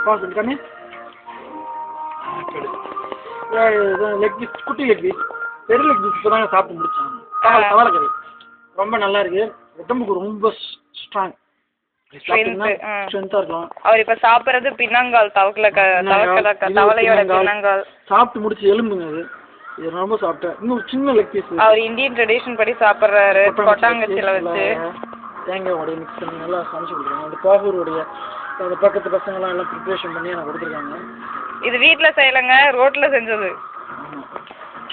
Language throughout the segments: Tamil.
பாஸ் கண்ணு லெக் பீஸ் குட்டி லெக் பீஸ் பெரிய லெக் பீஸ் இப்போ தான் சாப்பிட்டு முடிச்சாங்க தவளைக்கறி ரொம்ப நல்லா இருக்கு உடம்புக்கு ரொம்ப ஸ்ட்ராங் ஸ்ட்ரென்த்தாக இருக்கும். அவர் இப்போ சாப்பிட்றது பின்னங்கால் தவளையோட பின்னங்கால் சாப்பிட்டு முடிச்சு எலும்புங்க அது இது ரொம்ப சாப்பிட்டேன். இன்னும் சின்ன லெக் பீஸ் அவர் இந்தியன் ட்ரெடிஷன் படி சாப்பிட்றாரு. கொட்டாங்கச்சியில் வச்சு தேங்காய் உடைய மிக்ஸ் பண்ணி நல்லா சமைச்சு கொடுக்குறாங்க. அந்த கோகூருடைய அந்த பக்கத்து பசங்களாம் எல்லாம் ப்ரிப்ரேஷன் பண்ணி எனக்கு கொடுத்துருக்காங்க. இது வீட்டில் செய்யலைங்க, ரோட்டில் செஞ்சது.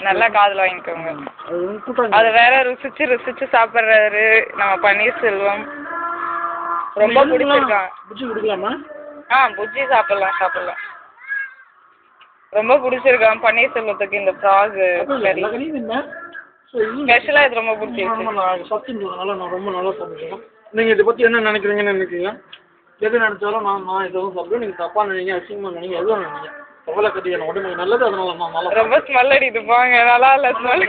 நல்லா காதில் வாங்கிக்கோங்க. அது வேற ருசிச்சு சாப்பிட்றாரு நம்ம பன்னீர்செல்வம். ரொம்ப பிடிச்சிருக்கான். புஜ்ஜி கொடுக்கலாமா? புஜ்ஜி சாப்பிடலாம். ரொம்ப பிடிச்சிருக்கான் பன்னீர்செல்வத்துக்கு இந்த ஃப்ராக் ஸ்பெஷலாக இது ரொம்ப பிடிச்சிருக்கு. சத்துன்றதுனால நான் ரொம்ப நல்லா சாப்பிடுவேன். நீங்கள் இதை பற்றி என்ன நினைக்கிறீங்கன்னு நினைக்கிறீங்க? எது நினைச்சாலும் நான் இதுவும் சாப்பிடுவேன். நீங்கள் தப்பாக நினைங்க, அசிங்கமாக நினைங்க, எதுவும் நினைங்க. தவளை கட்டி என் உடம்புக்கு நல்லது, அதனால நான் நல்லா ரொம்ப ஸ்மெல் அடிக்குது போங்க. நல்லா இல்லை ஸ்மெல்.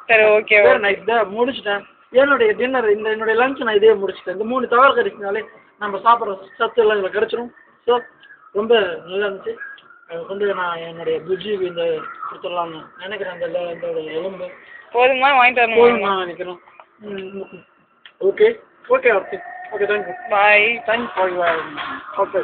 சரி ஓகே நான் இதை முடிச்சிட்டேன். என்னுடைய டின்னர் என்னுடைய லஞ்ச் நான் இதே முடிச்சிட்டேன். இந்த 3 தவளை கறினாலே நம்ம சாப்பிட்ற சத்து எல்லாம் இதில் கிடச்சிரும். ஸோ ரொம்ப நல்லா இருந்துச்சு. கொண்டு நான் என்னுடைய புஜ்ஜி இந்த கொடுத்துடலாம்னு நினைக்கிறேன். அந்த எலும்பு போதுமா வாங்கிட்டு வரணும் போதும் நான் நினைக்கிறேன். Okay thank you. Bye. Thanks for your okay.